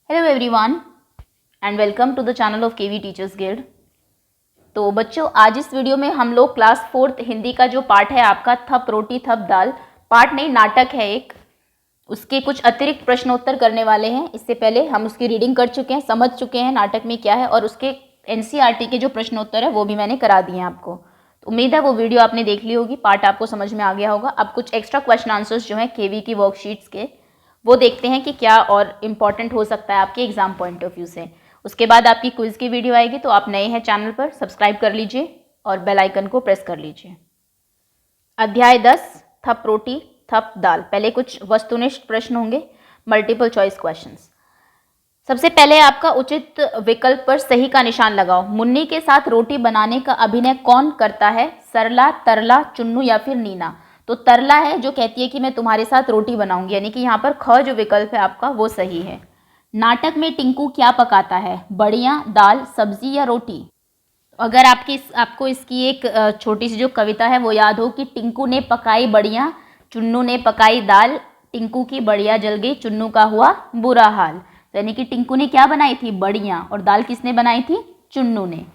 Hello everyone and welcome to the channel of KV teachers guild. तो बच्चों, आज इस वीडियो में हम लोग क्लास 4th हिंदी का जो पार्ट है आपका थप रोटी थप दाल, पार्ट नहीं नाटक है एक, उसके कुछ अतिरिक्त प्रश्नोत्तर करने वाले हैं। इससे पहले हम उसकी रीडिंग कर चुके हैं, समझ चुके हैं नाटक में क्या है, और उसके एनसीईआरटी के जो प्रश्नोत्तर है वो भी मैंने करा दिए हैं आपको। तो उम्मीद है वो वीडियो आपने देख ली होगी, पार्ट आपको समझ में आ गया होगा। अब कुछ एक्स्ट्रा क्वेश्चन आंसर्स जो हैं केवी की वर्कशीट्स के, वो देखते हैं कि क्या और इम्पॉर्टेंट हो सकता है आपके एग्जाम पॉइंट ऑफ व्यू से। उसके बाद आपकी क्विज की वीडियो आएगी, तो आप नए हैं चैनल पर सब्सक्राइब कर लीजिए और बेल आइकन को प्रेस कर लीजिए। अध्याय 10 थप रोटी थप दाल। पहले कुछ वस्तुनिष्ठ प्रश्न होंगे, मल्टीपल चॉइस क्वेश्चंस। सबसे पहले आपका उचित विकल्प पर सही का निशान लगाओ। मुन्नी के साथ रोटी बनाने का अभिनय कौन करता है? सरला, तरला, चुन्नू या फिर नीना? तो तरला है जो कहती है कि मैं तुम्हारे साथ रोटी बनाऊंगी, यानी कि यहाँ पर ख जो विकल्प है आपका वो सही है। नाटक में टिंकू क्या पकाता है? बड़ियाँ, दाल, सब्जी या रोटी? अगर आपको इसकी एक छोटी सी जो कविता है वो याद हो कि टिंकू ने पकाई बड़ियाँ, चुन्नू ने पकाई दाल, टिंकू की बढ़िया जल गई, चुन्नू का हुआ बुरा हाल। यानी कि टिंकू ने क्या बनाई थी? बढ़िया, और दाल किसने बनाई थी? चुन्नू ने।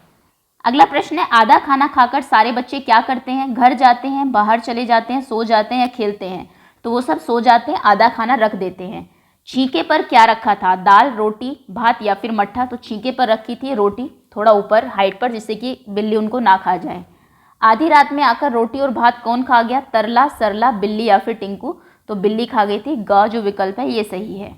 अगला प्रश्न है, आधा खाना खाकर सारे बच्चे क्या करते हैं? घर जाते हैं, बाहर चले जाते हैं, सो जाते हैं या खेलते हैं? तो वो सब सो जाते हैं, आधा खाना रख देते हैं। छींके पर क्या रखा था? दाल, रोटी, भात या फिर मट्ठा? तो छींके पर रखी थी रोटी, थोड़ा ऊपर हाइट पर, जिससे कि बिल्ली उनको ना खा जाए। आधी रात में आकर रोटी और भात कौन खा गया? तरला, सरला, बिल्ली या फिर टिंकू? तो बिल्ली खा गई थी। ग जो विकल्प है ये सही है।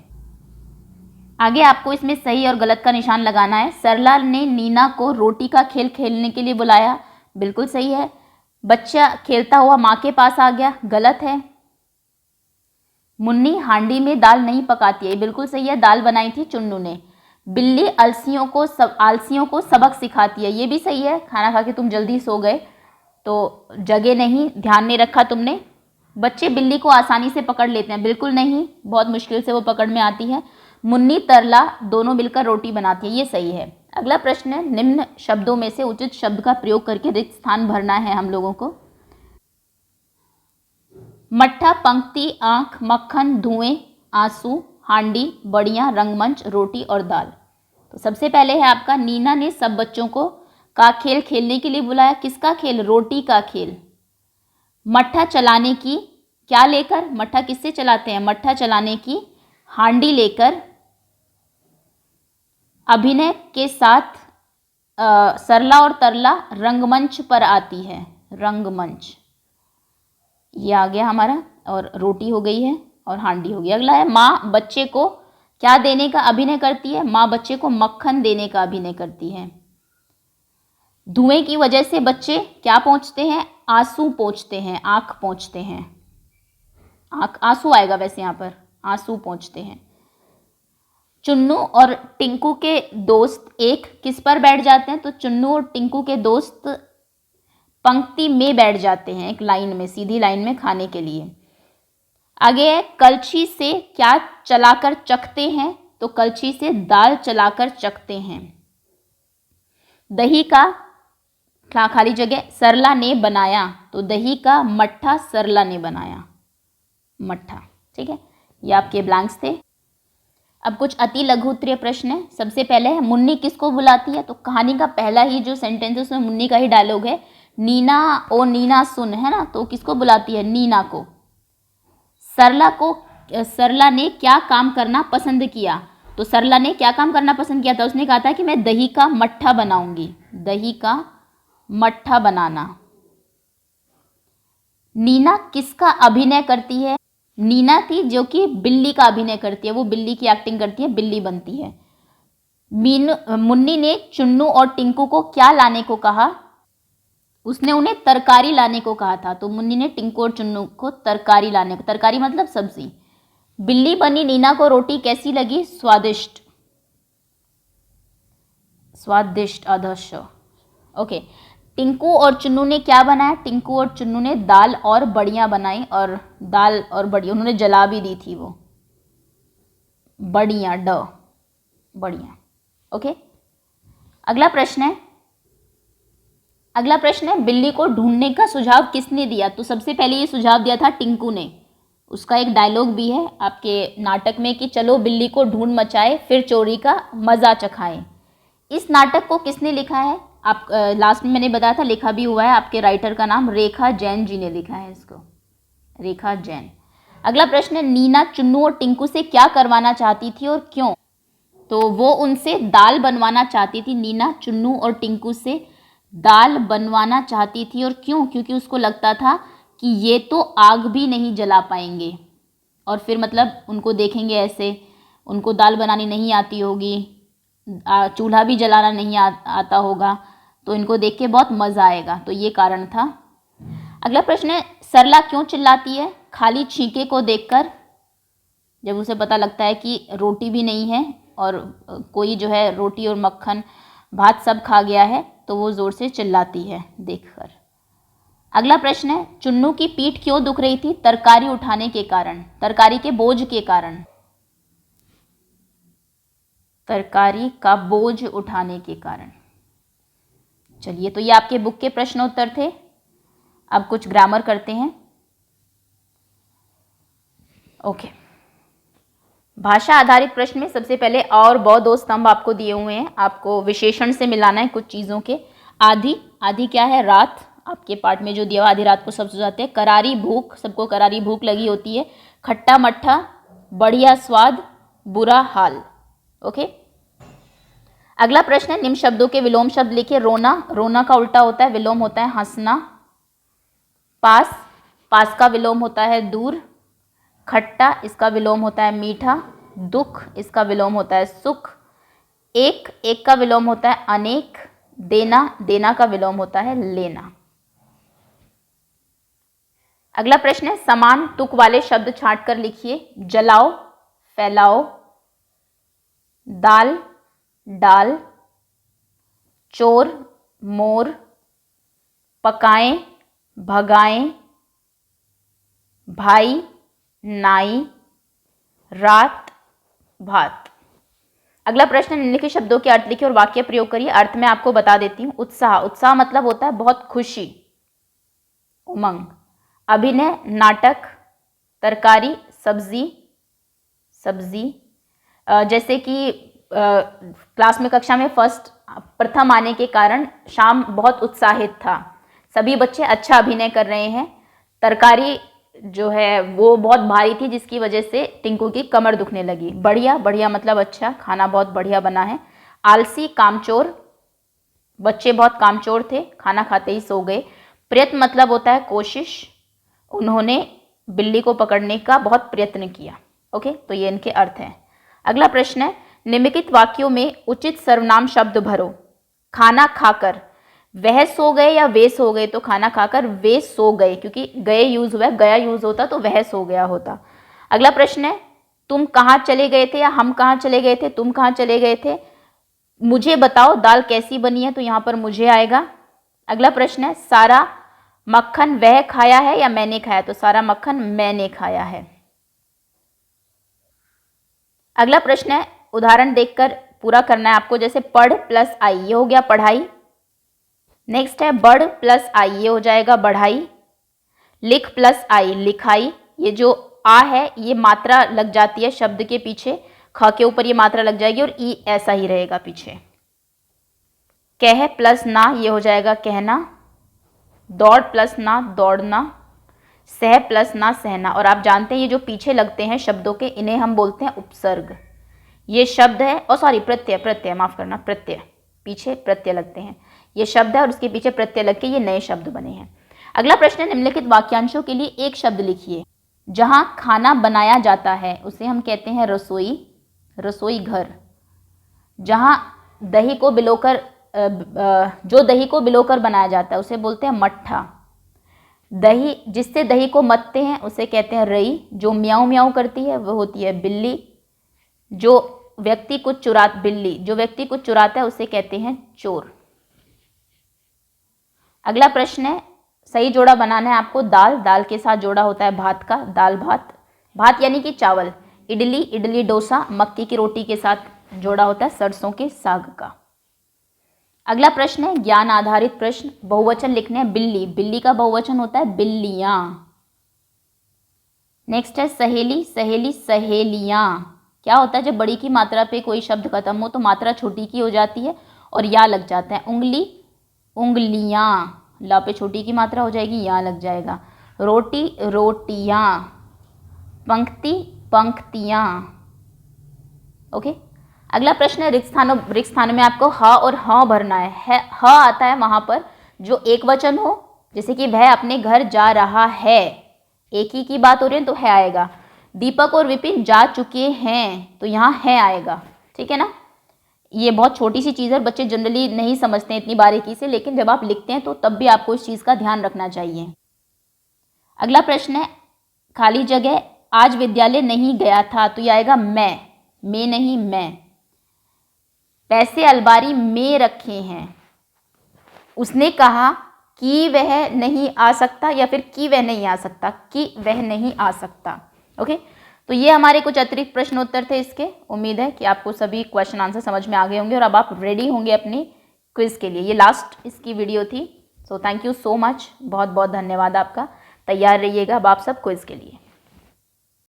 आगे आपको इसमें सही और गलत का निशान लगाना है। सरला ने नीना को रोटी का खेल खेलने के लिए बुलाया, बिल्कुल सही है। बच्चा खेलता हुआ माँ के पास आ गया, गलत है। मुन्नी हांडी में दाल नहीं पकाती है, बिल्कुल सही है, दाल बनाई थी चुन्नू ने। बिल्ली आलसियों को सबक सिखाती है, ये भी सही है। खाना खा के तुम जल्दी सो गए तो जगह नहीं, ध्यान नहीं रखा तुमने। बच्चे बिल्ली को आसानी से पकड़ लेते हैं, बिल्कुल नहीं, बहुत मुश्किल से वो पकड़ में आती है। मुन्नी तरला दोनों मिलकर रोटी बनाती है, ये सही है। अगला प्रश्न है, निम्न शब्दों में से उचित शब्द का प्रयोग करके रिक्त स्थान भरना है हम लोगों को। मट्ठा, पंक्ति, आंख, मक्खन, धुएं, आंसू, हांडी, बढ़िया, रंगमंच, रोटी और दाल। तो सबसे पहले है आपका, नीना ने सब बच्चों को का खेल खेलने के लिए बुलाया। किसका खेल? रोटी का खेल। मट्ठा चलाने की क्या लेकर? मट्ठा किससे चलाते हैं? मट्ठा चलाने की हांडी लेकर। अभिनय के साथ सरला और तरला रंगमंच पर आती है, रंगमंच, ये आ गया हमारा, और रोटी हो गई है और हांडी हो गई। अगला है, माँ बच्चे को क्या देने का अभिनय करती है? माँ बच्चे को मक्खन देने का अभिनय करती है। धुएं की वजह से बच्चे क्या पहुंचते हैं? आंसू पहुंचते हैं, आंख पहुंचते हैं, आंख आंसू आएगा वैसे यहाँ पर, आंसू पहुंचते हैं। चुन्नू और टिंकू के दोस्त एक किस पर बैठ जाते हैं? तो चुन्नू और टिंकू के दोस्त पंक्ति में बैठ जाते हैं, एक लाइन में, सीधी लाइन में खाने के लिए। आगे है, कलछी से क्या चलाकर चखते हैं? तो कलछी से दाल चलाकर चखते हैं। दही का खाली जगह सरला ने बनाया, तो दही का मट्ठा सरला ने बनाया, मट्ठा, ठीक है। ये आपके ब्लैंक्स थे। अब कुछ अति लघु उत्तरीय प्रश्न है। सबसे पहले है, मुन्नी किसको बुलाती है? तो कहानी का पहला ही जो सेंटेंस है उसमें मुन्नी का ही डायलॉग है, नीना ओ नीना सुन, है ना, तो किसको बुलाती है? नीना को। सरला ने क्या काम करना पसंद किया? तो सरला ने क्या काम करना पसंद किया था? उसने कहा था कि मैं दही का मट्ठा बनाऊंगी, दही का मट्ठा बनाना। नीना किसका अभिनय करती है? नीना थी जो कि बिल्ली का अभिनय करती है, वो बिल्ली की एक्टिंग करती है, बिल्ली बनती है। मुन्नी ने चुन्नू और टिंकू को क्या लाने को कहा? उसने उन्हें तरकारी लाने को कहा था, तो मुन्नी ने टिंकू और चुन्नू को तरकारी लाने को, तरकारी मतलब सब्जी। बिल्ली बनी नीना को रोटी कैसी लगी? स्वादिष्ट, स्वादिष्ट, अधश, ओके। टिंकू और चुन्नू ने क्या बनाया? टिंकू और चुन्नू ने दाल और बढ़िया बनाई, और दाल और बढ़िया उन्होंने जला भी दी थी, वो बढ़िया, ड, बढ़िया, ओके। अगला प्रश्न है, बिल्ली को ढूंढने का सुझाव किसने दिया? तो सबसे पहले ये सुझाव दिया था टिंकू ने, उसका एक डायलॉग भी है आपके नाटक में कि चलो बिल्ली को ढूंढ मचाए फिर चोरी का मज़ा चखाएं। इस नाटक को किसने लिखा है? आप लास्ट में मैंने बताया था, लिखा भी हुआ है। आपके राइटर का नाम रेखा जैन जी ने लिखा है इसको, रेखा जैन। अगला प्रश्न है, नीना चुन्नू और टिंकू से क्या करवाना चाहती थी और क्यों? तो वो उनसे दाल बनवाना चाहती थी। नीना चुन्नू और टिंकू से दाल बनवाना चाहती थी और क्यों? क्योंकि उसको लगता था कि ये तो आग भी नहीं जला पाएंगे, और फिर मतलब उनको देखेंगे ऐसे, उनको दाल बनानी नहीं आती होगी, चूल्हा भी जलाना नहीं आता होगा, तो इनको देख के बहुत मज़ा आएगा, तो ये कारण था। अगला प्रश्न है, सरला क्यों चिल्लाती है खाली छींके को देखकर? जब उसे पता लगता है कि रोटी भी नहीं है और कोई जो है रोटी और मक्खन भात सब खा गया है, तो वो ज़ोर से चिल्लाती है देखकर। अगला प्रश्न है, चुन्नू की पीठ क्यों दुख रही थी? तरकारी उठाने के कारण, तरकारी के बोझ के कारण, तरकारी का बोझ उठाने के कारण। चलिए, तो ये आपके बुक के प्रश्न उत्तर थे। अब कुछ ग्रामर करते हैं। ओके, भाषा आधारित प्रश्न में सबसे पहले और बहुत दो स्तंभ आपको दिए हुए हैं, आपको विशेषण से मिलाना है कुछ चीज़ों के। आधी, आधी क्या है? रात। आपके पाठ में जो दिया हुआ आधी रात को सब सो जाते हैं। करारी भूख, सबको करारी भूख लगी होती है। खट्टा मट्ठा, बढ़िया स्वाद, बुरा हाल। ओके, अगला प्रश्न है, निम्न शब्दों के विलोम शब्द लिखिए। रोना, रोना का उल्टा होता है, विलोम होता है हंसना। पास, पास का विलोम होता है दूर। खट्टा, इसका विलोम होता है मीठा। दुख, इसका विलोम होता है सुख। एक, एक का विलोम होता है अनेक। देना, देना का विलोम होता है लेना। अगला प्रश्न है, समान तुक वाले शब्द छांट कर लिखिए। जलाओ, फैलाओ, दाल, डाल, चोर, मोर, पकाएं, भगाएं, भाई, नाई, रात, भात। अगला प्रश्न, निम्नलिखित शब्दों के अर्थ लिखिए और वाक्य प्रयोग करिए। अर्थ में आपको बता देती हूँ। उत्साह, उत्साह मतलब होता है बहुत खुशी, उमंग। अभिनय, नाटक। तरकारी, सब्जी, सब्जी। जैसे कि क्लास में, कक्षा में प्रथम आने के कारण शाम बहुत उत्साहित था, सभी बच्चे अच्छा अभिनय कर रहे हैं। तरकारी जो है वो बहुत भारी थी, जिसकी वजह से टिंकू की कमर दुखने लगी। बढ़िया, बढ़िया मतलब अच्छा, खाना बहुत बढ़िया बना है। आलसी, कामचोर, बच्चे बहुत कामचोर थे, खाना खाते ही सो गए। प्रयत्न मतलब होता है कोशिश, उन्होंने बिल्ली को पकड़ने का बहुत प्रयत्न किया। ओके, तो ये इनके अर्थ हैं। अगला प्रश्न है, निम्नलिखित वाक्यों में उचित सर्वनाम शब्द भरो। खाना खाकर, वह सो गए या वे सो गए? तो खाना खाकर वे सो गए, क्योंकि गए यूज हुआ है, गया यूज होता तो वह सो गया होता। अगला प्रश्न है, तुम कहाँ चले गए थे या हम कहाँ चले गए थे? तुम कहाँ चले गए थे? मुझे बताओ दाल कैसी बनी है? तो यहाँ पर मुझे आएगा। अगला प्रश्न है, सारा मक्खन वह खाया है या मैंने खाया? तो सारा मक्खन मैंने खाया है। अगला प्रश्न है, उदाहरण देखकर पूरा करना है आपको। जैसे पढ़ प्लस आई, ये हो गया पढ़ाई। नेक्स्ट है बढ़ प्लस आई, ये हो जाएगा बढ़ाई। लिख प्लस आई, लिखाई। ये जो आ है ये मात्रा लग जाती है शब्द के पीछे, ख के ऊपर ये मात्रा लग जाएगी और ई ऐसा ही रहेगा पीछे। कह प्लस ना, ये हो जाएगा कहना। दौड़ प्लस ना, दौड़ना। सह प्लस ना, सहना। और आप जानते हैं ये जो पीछे लगते हैं शब्दों के, इन्हें हम बोलते हैं उपसर्ग। ये शब्द है, और सॉरी प्रत्यय, प्रत्यय माफ करना, प्रत्यय, पीछे प्रत्यय लगते हैं। ये शब्द है और उसके पीछे प्रत्यय लग के ये नए शब्द बने हैं। अगला प्रश्न है, निम्नलिखित वाक्यांशों के लिए एक शब्द लिखिए। जहां खाना बनाया जाता है उसे हम कहते हैं रसोई, रसोई घर। जहां दही को बिलोकर जो दही को बिलोकर बनाया जाता है उसे बोलते हैं मट्ठा। दही, जिससे दही को मथते हैं उसे कहते हैं रई। जो म्याऊं म्याऊं करती है वो होती है बिल्ली। जो व्यक्ति कुछ बिल्ली जो व्यक्ति कुछ चुराता है उसे कहते हैं चोर। अगला प्रश्न है, सही जोड़ा बनाना है आपको। दाल, दाल के साथ जोड़ा होता है भात का, दाल भात। भात यानी कि चावल। इडली, इडली डोसा, मक्की की रोटी के साथ जोड़ा होता है सरसों के साग का। अगला प्रश्न है ज्ञान आधारित प्रश्न, बहुवचन लिखने हैं। बिल्ली, बिल्ली का बहुवचन होता है बिल्लियां। नेक्स्ट है सहेली, सहेली, सहेलियाँ। क्या होता है जब बड़ी की मात्रा पे कोई शब्द खत्म हो तो मात्रा छोटी की हो जाती है और या लग जाता है। उंगली, उंगलियाँ, ला पे छोटी की मात्रा हो जाएगी, या लग जाएगा। रोटी, रोटियाँ। पंक्ति, पंक्तियाँ। ओके। अगला प्रश्न है रिक्त स्थानों में आपको ह और ह भरना है। ह आता है वहाँ पर जो एक वचन हो, जैसे कि वह अपने घर जा रहा है, एक ही की बात हो रही है तो है आएगा। दीपक और विपिन जा चुके हैं तो यहाँ है आएगा, ठीक है ना। ये बहुत छोटी सी चीज़ है, बच्चे जनरली नहीं समझते हैं इतनी बारीकी से, लेकिन जब आप लिखते हैं तो तब भी आपको इस चीज़ का ध्यान रखना चाहिए। अगला प्रश्न है खाली जगह, आज विद्यालय नहीं गया था तो ये आएगा मैं नहीं मैं। पैसे अलमारी में रखे हैं, उसने कहा कि वह नहीं आ सकता या फिर कि वह नहीं आ सकता, कि वह नहीं आ सकता। ओके, तो ये हमारे कुछ अतिरिक्त प्रश्न उत्तर थे इसके। उम्मीद है कि आपको सभी क्वेश्चन आंसर समझ में आ गए होंगे और अब आप रेडी होंगे अपनी क्विज के लिए। ये लास्ट इसकी वीडियो थी। So thank you so much, बहुत बहुत धन्यवाद आपका। तैयार रहिएगा अब आप सब क्विज के लिए।